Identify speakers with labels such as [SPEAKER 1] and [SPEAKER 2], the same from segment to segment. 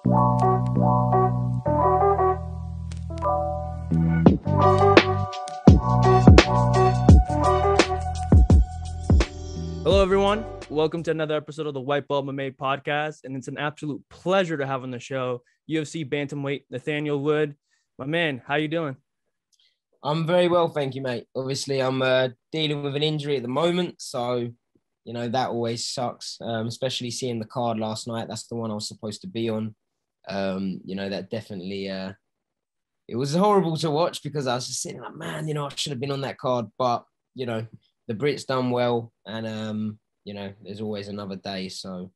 [SPEAKER 1] Hello, everyone. Welcome to another episode of the White Belt MMA podcast. And it's an absolute pleasure to have on the show UFC bantamweight Nathaniel Wood. My man, how you doing?
[SPEAKER 2] I'm very well, thank you, mate. Obviously, I'm dealing with an injury at the moment, so that always sucks. Especially seeing the card last night. That's the one I was supposed to be on. That definitely it was horrible to watch because I was just sitting like, man, I should have been on that card. But the Brits done well, and there's always another day. So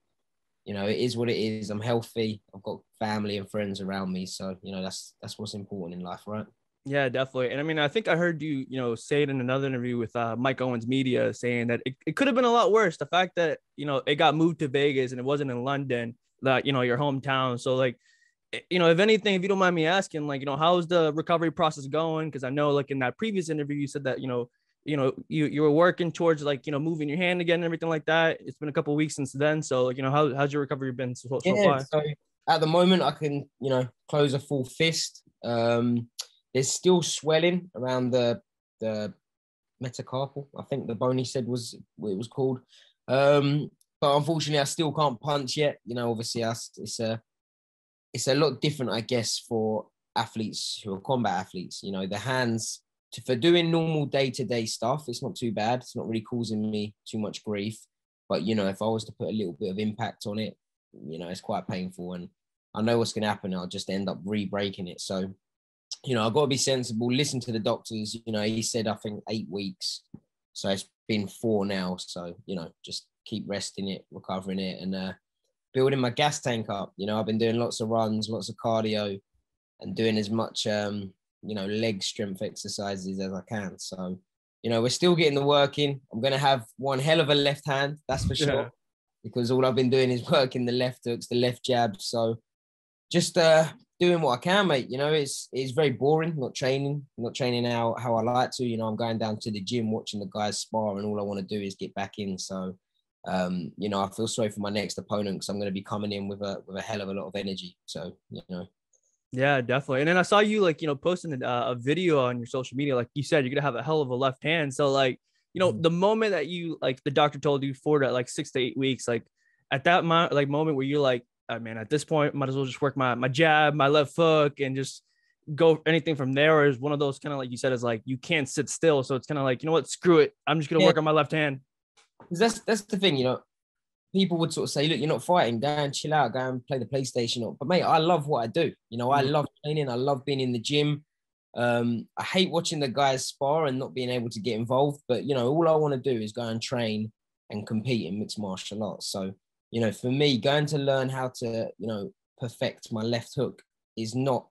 [SPEAKER 2] it is what it is. I'm healthy. I've got family and friends around me, so that's what's important in life, right?
[SPEAKER 1] Yeah, definitely. And I mean, I think I heard you, say it in another interview with Mike Owens Media, saying that it could have been a lot worse. The fact that, it got moved to Vegas and it wasn't in London, that, your hometown. So like, if anything, if you don't mind me asking, like, how's the recovery process going? Because I know, like, in that previous interview, you said that, you were working towards, like, moving your hand again and everything like that. It's been a couple of weeks since then. So, like, how's your recovery been so far?
[SPEAKER 2] So at the moment, I can, close a full fist. There's still swelling around the metacarpal. I think the bone he said was what it was called. But unfortunately, I still can't punch yet. Obviously, it's a lot different, I guess, for athletes who are combat athletes. The hands for doing normal day-to-day stuff, it's not too bad. It's not really causing me too much grief. But if I was to put a little bit of impact on it, it's quite painful, and I know what's going to happen. I'll just end up re-breaking it. So I've got to be sensible, listen to the doctors. He said, I think 8 weeks. So it's been 4 now. So, just keep resting it, recovering it, and building my gas tank up. I've been doing lots of runs, lots of cardio, and doing as much, leg strength exercises as I can. So, we're still getting the work in. I'm going to have one hell of a left hand, that's for sure, because all I've been doing is working the left hooks, the left jabs. So just doing what I can, mate. It's very boring, not training how I like to. I'm going down to the gym, watching the guys spar, and all I want to do is get back in. So, I feel sorry for my next opponent because I'm going to be coming in with a hell of a lot of energy. So,
[SPEAKER 1] Yeah, definitely. And then I saw you, like, posting a video on your social media. Like you said, you're gonna have a hell of a left hand. So, like, the moment that you, like, the doctor told you for that, like, 6 to 8 weeks, like, at that moment where you're like, oh, man, at this point, might as well just work my jab, my left hook, and just go anything from there. Or is one of those kind of, like you said, is like you can't sit still. So it's kind of like, what, screw it, I'm just gonna work on my left hand.
[SPEAKER 2] That's the thing, people would sort of say, look, you're not fighting, go and chill out, go and play the PlayStation. But mate, I love what I do. I love training. I love being in the gym. I hate watching the guys spar and not being able to get involved. But, all I want to do is go and train and compete in mixed martial arts. So, for me, going to learn how to, perfect my left hook is not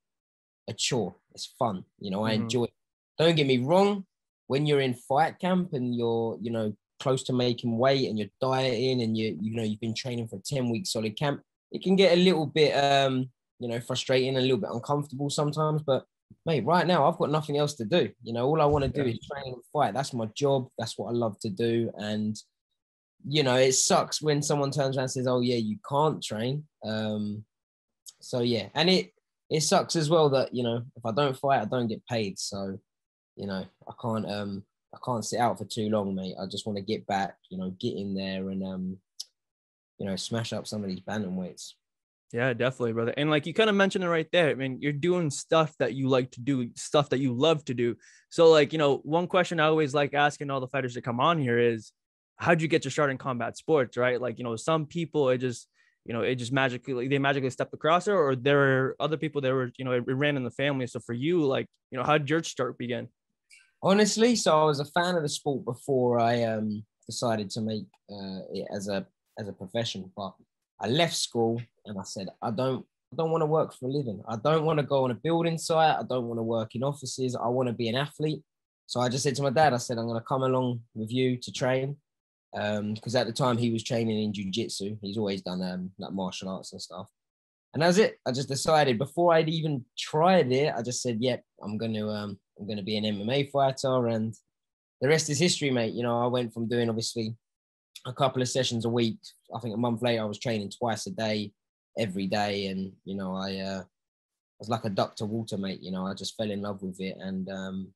[SPEAKER 2] a chore. It's fun. I enjoy it. Don't get me wrong. When you're in fight camp and you're, close to making weight and you're dieting and you've been training for 10 weeks solid camp, it can get a little bit frustrating, a little bit uncomfortable sometimes. But mate, right now I've got nothing else to do. All I want to do is train and fight. That's my job. That's what I love to do. And it sucks when someone turns around and says, oh yeah, you can't train. So yeah, and it sucks as well that if I don't fight, I don't get paid. So I can't sit out for too long, mate. I just want to get back, get in there and, smash up some of these bantamweights.
[SPEAKER 1] Yeah, definitely, brother. And like you kind of mentioned it right there. I mean, you're doing stuff that you like to do, stuff that you love to do. So, like, one question I always like asking all the fighters that come on here is, how'd you get your start in combat sports, right? Like, some people, it just magically stepped across it, or there are other people that were, it ran in the family. So for you, like, how did your start begin?
[SPEAKER 2] Honestly, so I was a fan of the sport before I decided to make it as a profession. But I left school and I said, I don't want to work for a living. I don't want to go on a building site. I don't want to work in offices. I want to be an athlete. So I just said to my dad, I said, I'm going to come along with you to train. Because at the time he was training in jiu-jitsu. He's always done like martial arts and stuff. And that's it. I just decided before I'd even tried it, I just said, yep, I'm going to be an MMA fighter. And the rest is history, mate. I went from doing obviously a couple of sessions a week. I think a month later I was training twice a day. every day. And, you know, I was like a duck to water, mate. You know, I just fell in love with it. And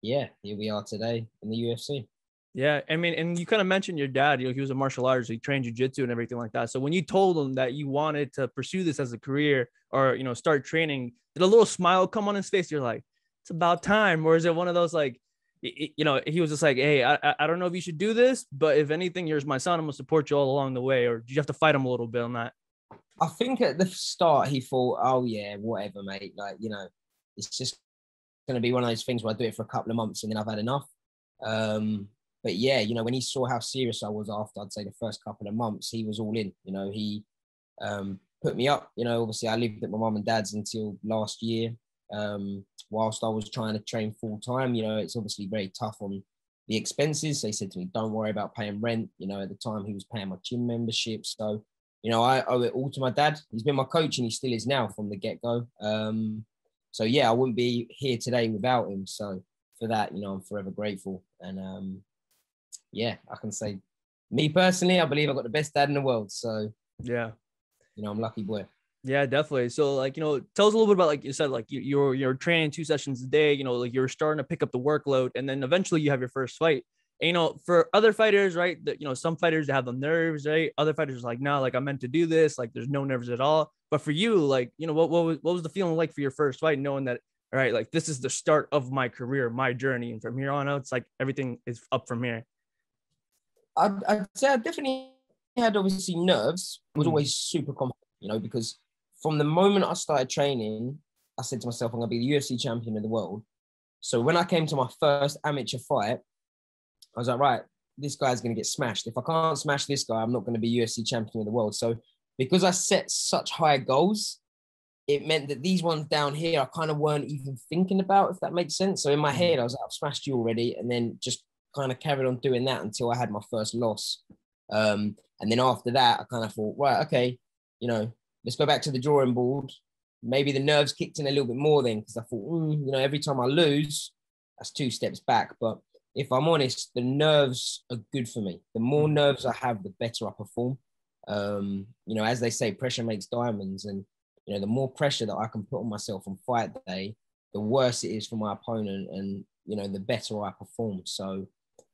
[SPEAKER 2] yeah, here we are today in the UFC.
[SPEAKER 1] Yeah, I mean, and you kind of mentioned your dad. He was a martial artist. He trained jiu-jitsu and everything like that. So when you told him that you wanted to pursue this as a career, or start training, did a little smile come on his face? You're like, it's about time. Or is it one of those like, he was just like, hey, I don't know if you should do this, but if anything, you're my son. I'm gonna support you all along the way. Or did you have to fight him a little bit on that?
[SPEAKER 2] I think at the start he thought, oh yeah, whatever, mate. Like, you know, it's just going to be one of those things where I do it for a couple of months and then I've had enough. But yeah, you know, when he saw how serious I was after, I'd say the first couple of months, he was all in. You know, he put me up. You know, obviously I lived at my mum and dad's until last year. Whilst I was trying to train full time, you know, it's obviously very tough on the expenses. So he said to me, don't worry about paying rent. You know, at the time he was paying my gym membership. So, you know, I owe it all to my dad. He's been my coach and he still is now from the get-go. So yeah, I wouldn't be here today without him. So for that, you know, I'm forever grateful. And yeah, I can say, me personally, I believe I've got the best dad in the world. So
[SPEAKER 1] Yeah.
[SPEAKER 2] you know, I'm a lucky boy.
[SPEAKER 1] Yeah, definitely. So like, tell us a little bit about, like you said, like you're training 2 sessions a day, like you're starting to pick up the workload, and then eventually you have your first fight. And, for other fighters, right, that, some fighters have the nerves, right? Other fighters are like, no, like I'm meant to do this. Like there's no nerves at all. But for you, like, what was the feeling like for your first fight, knowing that, all right, like this is the start of my career, my journey. And from here on out, it's like everything is up from here.
[SPEAKER 2] I'd say I definitely had obviously nerves. I was always super confident, you know, because from the moment I started training, I said to myself, I'm going to be the UFC champion of the world. So when I came to my first amateur fight, I was like, right, this guy's going to get smashed. If I can't smash this guy, I'm not going to be UFC champion of the world. So because I set such high goals, it meant that these ones down here, I kind of weren't even thinking about, if that makes sense. So in my head, I was like, I've smashed you already. And then just kind of carried on doing that until I had my first loss. And then after that, I kind of thought, right, okay, you know, let's go back to the drawing board. Maybe the nerves kicked in a little bit more then, because I thought, you know, every time I lose, that's 2 steps back. But if I'm honest, the nerves are good for me. The more nerves I have, the better I perform. You know, as they say, pressure makes diamonds. And, you know, the more pressure that I can put on myself on fight day, the worse it is for my opponent, and, you know, the better I perform. So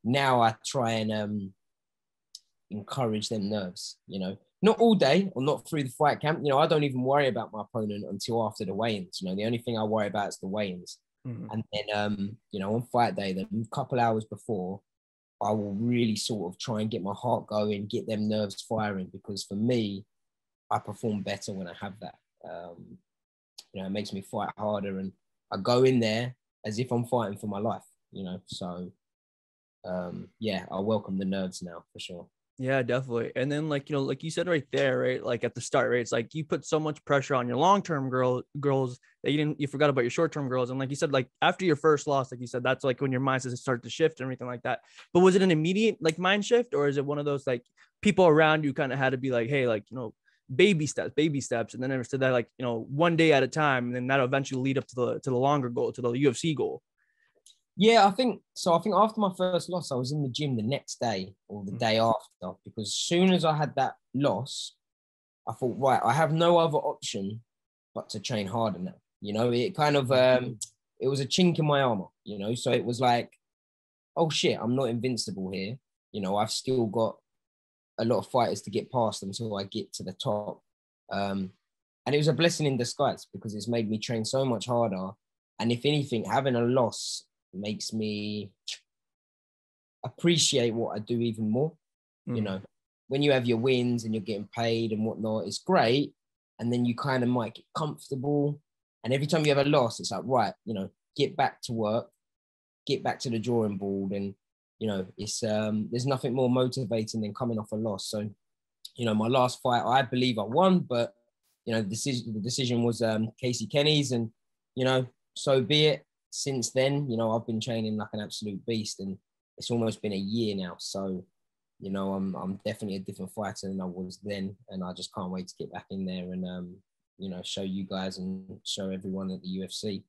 [SPEAKER 2] now I try and encourage them nerves, you know, not all day or not through the fight camp. You know, I don't even worry about my opponent until after the weigh-ins. You know, the only thing I worry about is the weigh-ins. And then, you know, on fight day, the couple hours before, I will really sort of try and get my heart going, get them nerves firing, because for me, I perform better when I have that. You know, it makes me fight harder, and I go in there as if I'm fighting for my life, you know. So yeah, I welcome the nerves now for sure.
[SPEAKER 1] Yeah, definitely. And then, like, like you said right there, right? Like at the start, right? It's like you put so much pressure on your long-term girls that you forgot about your short-term girls. And like you said, like after your first loss, like you said, that's like when your mindset started to shift and everything like that. But was it an immediate like mind shift, or is it one of those like people around you kind of had to be like, hey, like, baby steps. And then instead that, like, one day at a time, and then that'll eventually lead up to the longer goal, to the UFC goal.
[SPEAKER 2] Yeah, I think so. I think after my first loss, I was in the gym the next day or the day after, because as soon as I had that loss, I thought, right, I have no other option but to train harder now. You know, it kind of, it was a chink in my armor, you know, so it was like, oh shit, I'm not invincible here. You know, I've still got a lot of fighters to get past until I get to the top. And it was a blessing in disguise, because it's made me train so much harder. And if anything, having a loss makes me appreciate what I do even more. You know, when you have your wins and you're getting paid and whatnot, it's great. And then you kind of might get comfortable. And every time you have a loss, it's like, right, you know, get back to work, get back to the drawing board. And, you know, it's there's nothing more motivating than coming off a loss. So, you know, my last fight, I believe I won, but, you know, the decision was Casey Kenny's, and, you know, so be it. Since then, you know, I've been training like an absolute beast, and it's almost been a year now. So, you know, I'm definitely a different fighter than I was then, and I just can't wait to get back in there and you know, show you guys and show everyone at the UFC.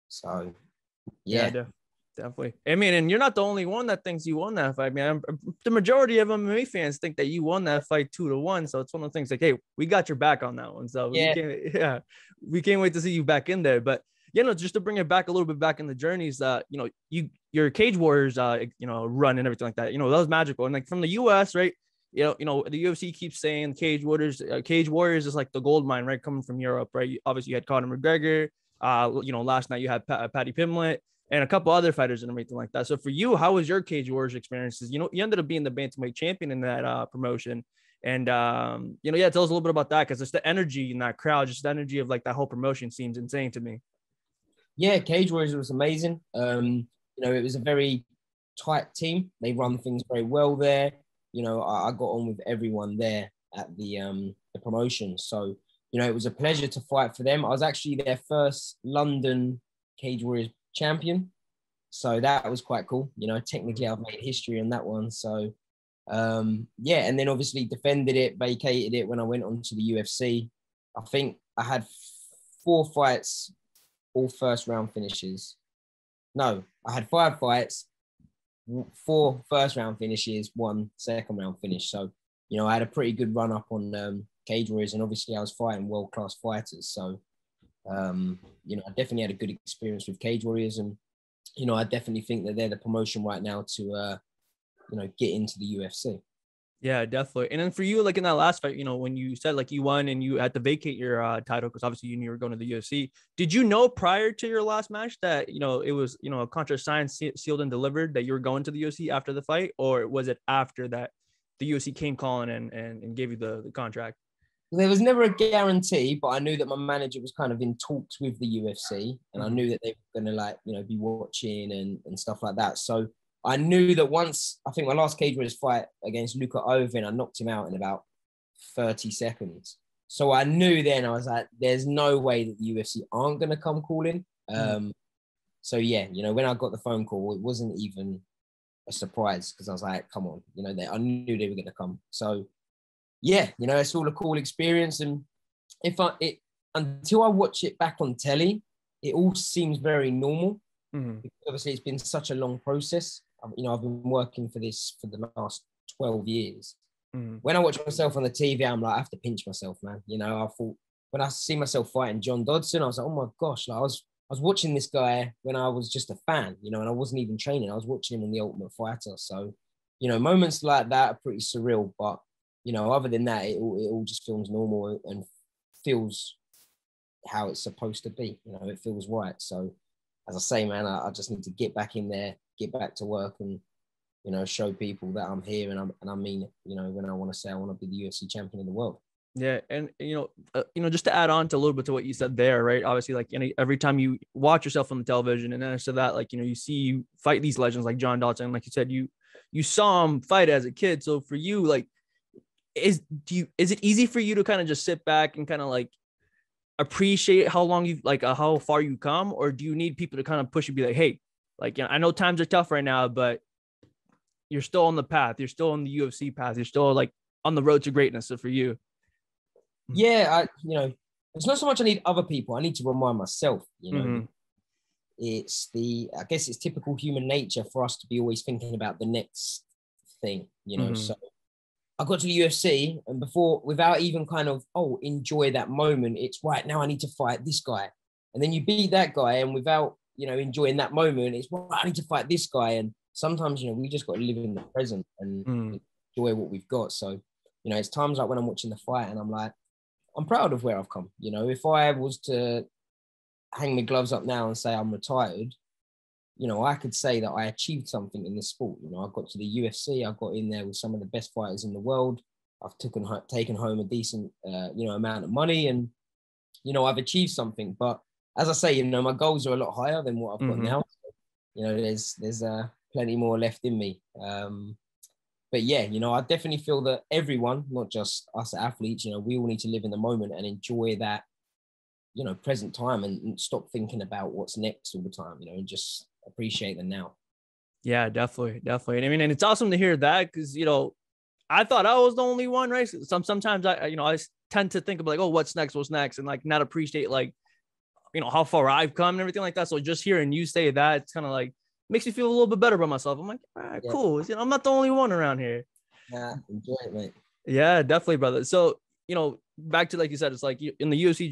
[SPEAKER 2] So, yeah.
[SPEAKER 1] Definitely. I mean, and you're not the only one that thinks you won that fight. I mean, the majority of MMA fans think that you won that fight 2-1. So it's one of the things like, hey, we got your back on that one. So
[SPEAKER 2] Yeah.
[SPEAKER 1] we can't wait to see you back in there. But just to bring it back a little bit back in the journeys, your Cage Warriors, run and everything like that. That was magical. And like from the US, right? The UFC keeps saying Cage Warriors is like the gold mine, right? Coming from Europe, right? Obviously, you had Conor McGregor. Last night you had Paddy Pimblett and a couple other fighters and everything like that. So for you, how was your Cage Warriors experiences? You ended up being the bantamweight champion in that promotion. And, tell us a little bit about that, because it's the energy in that crowd, just the energy of like that whole promotion seems insane to me.
[SPEAKER 2] Yeah, Cage Warriors was amazing. It was a very tight team. They run things very well there. I got on with everyone there at the promotion. So, it was a pleasure to fight for them. I was actually their first London Cage Warriors champion. So that was quite cool. Technically I've made history on that one. So, and then obviously defended it, vacated it when I went on to the UFC. I think I had 4 fights, all first round finishes. No, I had 5 fights, 4 first round finishes, 1 second round finish. So, I had a pretty good run up on Cage Warriors, and obviously I was fighting world-class fighters. So, I definitely had a good experience with Cage Warriors, and, I definitely think that they're the promotion right now to, get into the UFC.
[SPEAKER 1] Yeah, definitely. And then for you, like in that last fight, when you said like you won and you had to vacate your title because obviously you knew you were going to the UFC. Did you know prior to your last match that it was a contract signed, sealed, and delivered that you were going to the UFC after the fight, or was it after that the UFC came calling and gave you the contract?
[SPEAKER 2] There was never a guarantee, but I knew that my manager was kind of in talks with the UFC, and I knew that they were going to be watching and stuff like that. So I knew that once, I think my last Cage Warriors fight against Luka Ovin, I knocked him out in about 30 seconds. So I knew then, I was like, there's no way that the UFC aren't going to come calling. So yeah, when I got the phone call, it wasn't even a surprise, because I was like, come on, I knew they were going to come. So yeah, it's all a cool experience. And until I watch it back on telly, it all seems very normal. Obviously, it's been such a long process. I've been working for this for the last 12 years. When I watch myself on the TV, I'm like, I have to pinch myself, man. I thought, when I see myself fighting John Dodson, I was like, oh my gosh, I was watching this guy when I was just a fan, and I wasn't even training. I was watching him on The Ultimate Fighter. So, moments like that are pretty surreal. But, other than that, it all just feels normal and feels how it's supposed to be. It feels right. So, as I say, man, I just need to get back in there, get back to work, and show people that I'm here and I mean it. When I want to say I want to be the UFC champion of the world.
[SPEAKER 1] Yeah, and just to add on to a little bit to what you said there, right? Obviously, like every time you watch yourself on the television, and then after that, like you see you fight these legends like John Dodson, like you said, you saw him fight as a kid. So for you, like, is it easy for you to kind of just sit back and kind of like appreciate how long you've how far you come, or do you need people to kind of push you, be like, hey, like I know times are tough right now, but you're still on the path, you're still on the UFC path, you're still like on the road to greatness. So for you,
[SPEAKER 2] yeah, it's not so much I need other people, I need to remind myself. It's I guess it's typical human nature for us to be always thinking about the next thing. So I got to the UFC, and without even kind of, enjoy that moment, it's right now I need to fight this guy. And then you beat that guy, and without, enjoying that moment, it's I need to fight this guy. And sometimes, we just got to live in the present and enjoy what we've got. So, it's times like when I'm watching the fight and I'm like, I'm proud of where I've come. If I was to hang my gloves up now and say I'm retired, I could say that I achieved something in this sport. I got to the UFC, I got in there with some of the best fighters in the world. I've taken home a decent, amount of money, and, I've achieved something. But as I say, my goals are a lot higher than what I've got now. So, there's plenty more left in me. But yeah, I definitely feel that everyone, not just us athletes, we all need to live in the moment and enjoy that, present time, and stop thinking about what's next all the time, and just appreciate the now.
[SPEAKER 1] Yeah, definitely. And I mean, and it's awesome to hear that, because, I thought I was the only one, right? Sometimes I tend to think about like, oh, what's next, and like not appreciate like, how far I've come and everything like that. So just hearing you say that, it's kind of like, makes me feel a little bit better about myself. I'm like, all right,
[SPEAKER 2] Yeah.
[SPEAKER 1] cool. You know, I'm not the only one around here.
[SPEAKER 2] Nah, enjoy it, mate.
[SPEAKER 1] Yeah, definitely, brother. So, you know, back to like you said, it's like in the UFC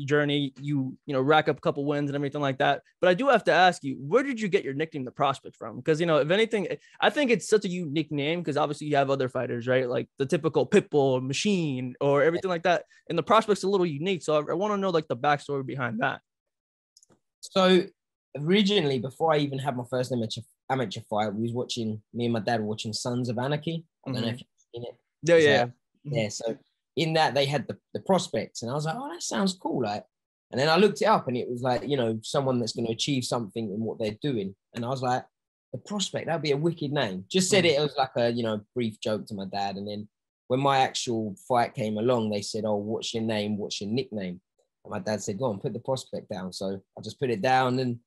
[SPEAKER 1] journey, you know, rack up a couple wins and everything like that. But I do have to ask you, where did you get your nickname, the Prospect, from? Because, you know, if anything, I think it's such a unique name because obviously you have other fighters, right? Like the typical Pitbull, Machine, or everything like that. And the Prospect's a little unique. So I want to know like the backstory behind that.
[SPEAKER 2] So originally, before I even had my first amateur fight, me and my dad were watching Sons of Anarchy. I don't know if you've seen it.
[SPEAKER 1] Yeah, yeah.
[SPEAKER 2] Yeah. So in that they had the prospects, and I was like, oh, that sounds cool. Like, and then I looked it up, and it was like, you know, someone that's going to achieve something in what they're doing. And I was like, the Prospect, that'd be a wicked name. Just said it was like a, you know, brief joke to my dad. And then when my actual fight came along, they said, oh, what's your name? What's your nickname? And my dad said, go on, put the Prospect down. So I just put it down, and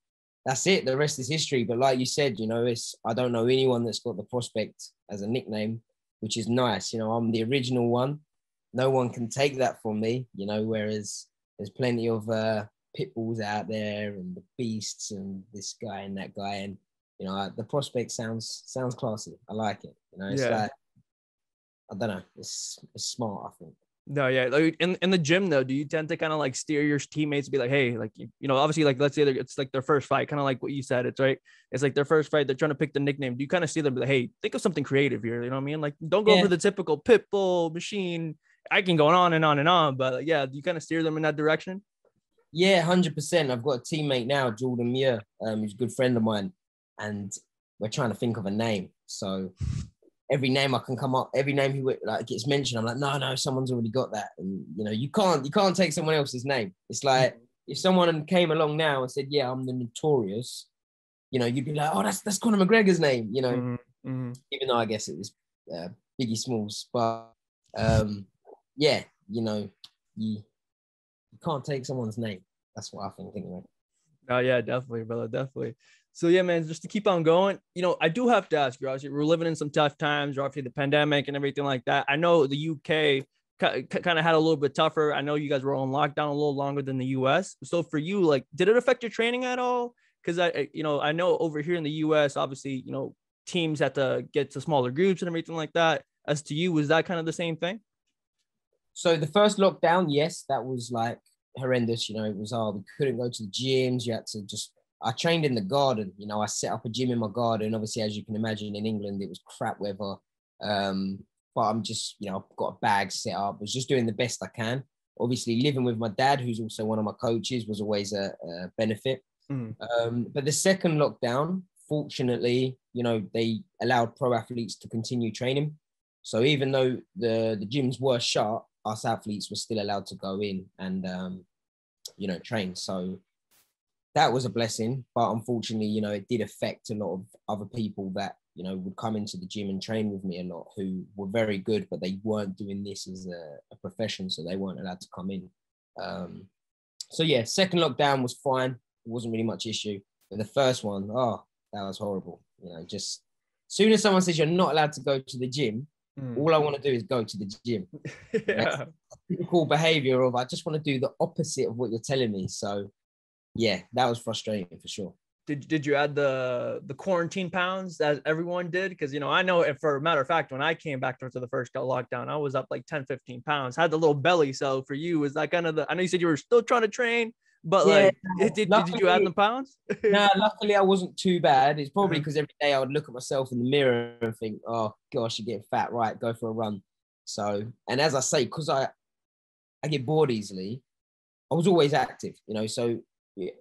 [SPEAKER 2] that's it. The rest is history. But like you said, you know, I don't know anyone that's got the Prospect as a nickname, which is nice. You know, I'm the original one. No one can take that from me, you know, whereas there's plenty of pit bulls out there and the beasts and this guy and that guy. And, you know, the Prospect sounds classy. I like it. You know, it's like, I don't know. It's smart, I think.
[SPEAKER 1] No, yeah. Like in the gym though, do you tend to kind of like steer your teammates to be like, hey, like, you know, obviously like, let's say it's like their first fight, kind of like what you said, it's right. It's like their first fight. They're trying to pick the nickname. Do you kind of see them be like, hey, think of something creative here? You know what I mean? Like, don't go for the typical Pitbull, Machine. I can go on and on and on, but like, yeah, do you kind of steer them in that direction?
[SPEAKER 2] Yeah, 100%. I've got a teammate now, Jordan Muir, who's a good friend of mine, and we're trying to think of a name. So every name I can come up, every name he like gets mentioned, I'm like, no, someone's already got that. And you know, you can't take someone else's name. It's like if someone came along now and said, yeah, I'm the Notorious, you know, you'd be like, oh, that's Conor McGregor's name, you know, even though I guess it was Biggie Smalls, but yeah, you know, you can't take someone's name. That's what I think anyway.
[SPEAKER 1] Oh yeah, definitely, brother, definitely. So yeah, man, just to keep on going, you know, I do have to ask you, obviously, we're living in some tough times, obviously the pandemic and everything like that. I know the UK kind of had a little bit tougher. I know you guys were on lockdown a little longer than the US. So for you, like, did it affect your training at all? Because I know over here in the US, obviously, you know, teams had to get to smaller groups and everything like that. As to you, was that kind of the same thing?
[SPEAKER 2] So the first lockdown, yes, that was like horrendous. You know, it was, we couldn't go to the gyms. You had to I trained in the garden. You know, I set up a gym in my garden. Obviously, as you can imagine, in England, it was crap weather. But I'm just, you know, I've got a bag set up. I was just doing the best I can. Obviously, living with my dad, who's also one of my coaches, was always a benefit. But the second lockdown, fortunately, you know, they allowed pro athletes to continue training. So even though the gyms were shut, us athletes were still allowed to go in and, you know, train. So that was a blessing. But unfortunately, you know, it did affect a lot of other people that, you know, would come into the gym and train with me a lot, who were very good, but they weren't doing this as a profession. So they weren't allowed to come in. So yeah, second lockdown was fine. It wasn't really much issue. But the first one, that was horrible. You know, just as soon as someone says you're not allowed to go to the gym, all I want to do is go to the gym. Yeah. Typical behavior of I just want to do the opposite of what you're telling me. So yeah, that was frustrating for sure.
[SPEAKER 1] Did you add the quarantine pounds as everyone did? Because, you know, I know, for a matter of fact, when I came back to the first lockdown, I was up like 10, 15 pounds, had the little belly. So for you, was that kind of I know you said you were still trying to train, but yeah, like, did you add the pounds?
[SPEAKER 2] No, luckily I wasn't too bad. It's probably because every day I would look at myself in the mirror and think, oh gosh, you're getting fat, right? Go for a run. So, and as I say, because I get bored easily, I was always active, you know, so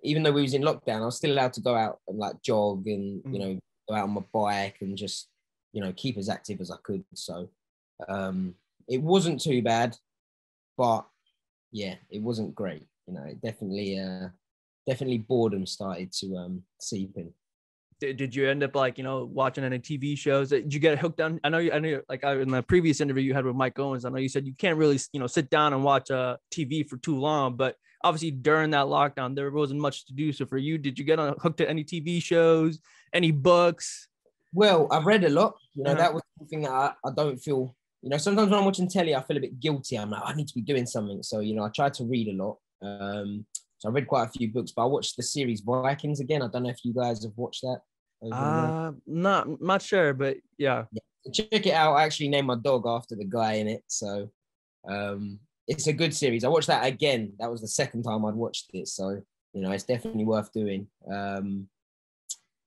[SPEAKER 2] even though we was in lockdown, I was still allowed to go out and like jog and, you know, go out on my bike and just, you know, keep as active as I could. So it wasn't too bad, but yeah, it wasn't great. You know, it definitely boredom started to seep in.
[SPEAKER 1] Did you end up like, you know, watching any TV shows? Did you get hooked on? I know like in the previous interview you had with Mike Owens, I know you said you can't really, you know, sit down and watch TV for too long, but obviously during that lockdown, there wasn't much to do. So for you, did you get hooked to any TV shows, any books?
[SPEAKER 2] Well, I've read a lot. You know, that was something that I don't feel, you know, sometimes when I'm watching telly, I feel a bit guilty. I'm like, I need to be doing something. So, you know, I tried to read a lot. So I read quite a few books, but I watched the series Vikings again. I don't know if you guys have watched that.
[SPEAKER 1] Not sure, but yeah.
[SPEAKER 2] Yeah. Check it out. I actually named my dog after the guy in it, so it's a good series. I watched that again. That was the second time I'd watched it, so it's definitely worth doing.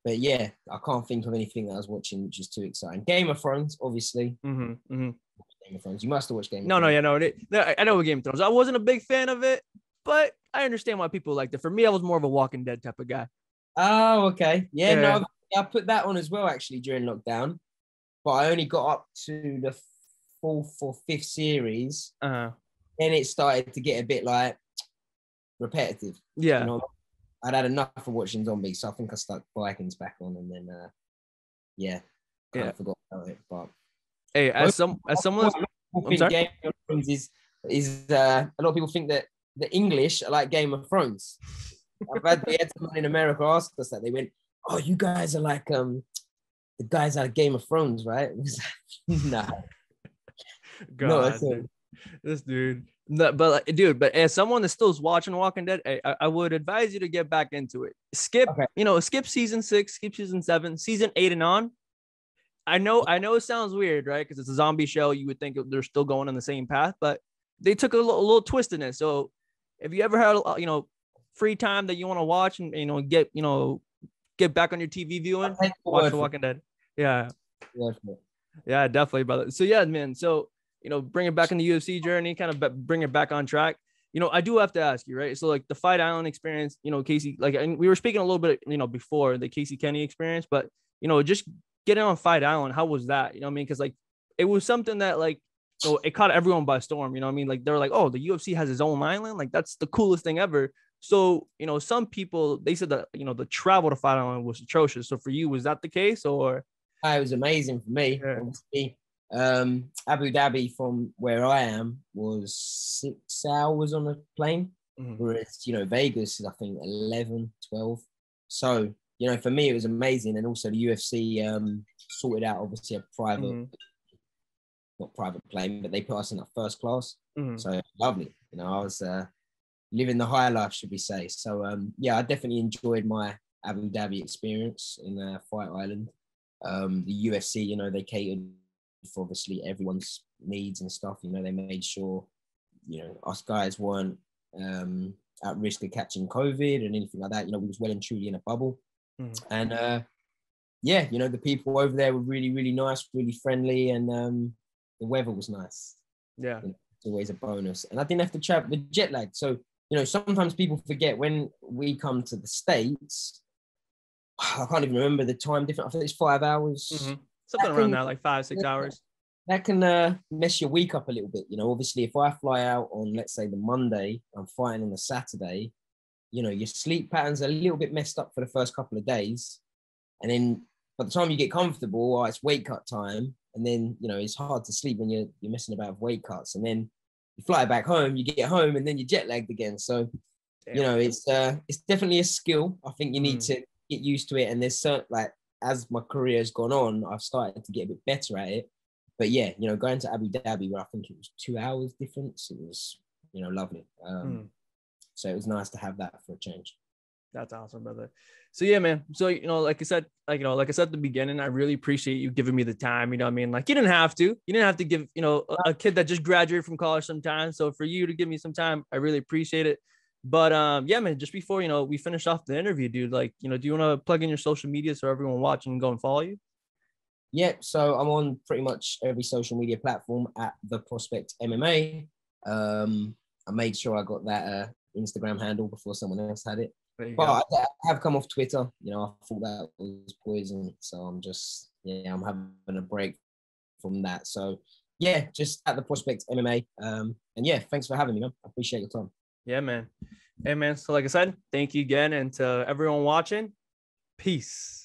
[SPEAKER 2] But yeah, I can't think of anything that I was watching which is too exciting. Game of Thrones, obviously. Game of Thrones. You must have watched Game of Thrones.
[SPEAKER 1] I know Game of Thrones. I wasn't a big fan of it, but I understand why people liked it. For me, I was more of a Walking Dead type of guy.
[SPEAKER 2] Oh, okay. Yeah, no, I put that on as well actually during lockdown, but I only got up to the fourth or fifth series. Then it started to get a bit like repetitive.
[SPEAKER 1] Yeah.
[SPEAKER 2] I'd had enough of watching zombies, so I think I stuck Vikings back on, and then kind of forgot about it. But
[SPEAKER 1] hey, as someone, I'm sorry?
[SPEAKER 2] Game of Thrones is a lot of people think that the English are like Game of Thrones. We had someone in America ask us that. They went, "Oh, you guys are like the guys out of Game of Thrones, right?" Nah.
[SPEAKER 1] God, no, this dude. No, but as someone that still is watching Walking Dead, I would advise you to get back into it. Skip season 6, skip season 7, season 8 and on. I know it sounds weird, right? Because it's a zombie show. You would think they're still going on the same path, but they took a little twist in it. So if you ever had free time that you want to watch and get back on your TV viewing, watch The Walking Dead. Yeah, definitely, brother. So yeah, man. So bring it back in the UFC journey, kind of bring it back on track. I do have to ask you, right? So like the Fight Island experience, Casey, like, and we were speaking a little bit, before the Casey Kenny experience, but just getting on Fight Island, how was that? I mean, because like it was something that like it caught everyone by storm. I mean, like they were like, oh, the UFC has its own island, like that's the coolest thing ever. So some people, they said that the travel to Fight Island was atrocious. So for you, was that the case, or?
[SPEAKER 2] It was amazing for me. Yeah. Obviously, Abu Dhabi from where I am was 6 hours on a plane, whereas Vegas is I think 11, 12. So for me it was amazing, and also the UFC sorted out obviously a private, not private plane, but they put us in that first class. So lovely. I was living the high life, should we say? So I definitely enjoyed my Abu Dhabi experience in Fight Island. The UFC, they catered for obviously everyone's needs and stuff. They made sure, us guys weren't at risk of catching COVID and anything like that. We was well and truly in a bubble. And the people over there were really, really nice, really friendly, and the weather was nice.
[SPEAKER 1] Yeah.
[SPEAKER 2] It's always a bonus. And I didn't have to travel the jet lag. So, sometimes people forget when we come to the States, I can't even remember the time difference. I think it's 5 hours.
[SPEAKER 1] Something around that, like 5-6 hours.
[SPEAKER 2] That can mess your week up a little bit. Obviously, if I fly out on, let's say, the Monday, I'm flying on the Saturday, your sleep pattern's a little bit messed up for the first couple of days. And then by the time you get comfortable, it's weight cut time. And then, it's hard to sleep when you're messing about with weight cuts. And then you fly back home, you get home, and then you're jet lagged again. So, it's definitely a skill. I think you need to get used to it. And there's certain, like, as my career has gone on, I've started to get a bit better at it. But yeah, going to Abu Dhabi, where I think it was 2 hours difference, it was, lovely. So it was nice to have that for a change.
[SPEAKER 1] That's awesome, brother. So yeah, man. So, like I said at the beginning, I really appreciate you giving me the time. I mean? Like you didn't have to give, a kid that just graduated from college some time. So for you to give me some time, I really appreciate it. But yeah, man, just before, we finish off the interview, dude, like, do you want to plug in your social media so everyone watching can go and follow you?
[SPEAKER 2] Yeah. So I'm on pretty much every social media platform at The Prospect MMA. I made sure I got that Instagram handle before someone else had it. But I have come off Twitter. I thought that was poison. So I'm just, I'm having a break from that. So yeah, just at The Prospect MMA. And yeah, thanks for having me, man. I appreciate your time.
[SPEAKER 1] Yeah, man. Hey, man. So like I said, thank you again. And to everyone watching, peace.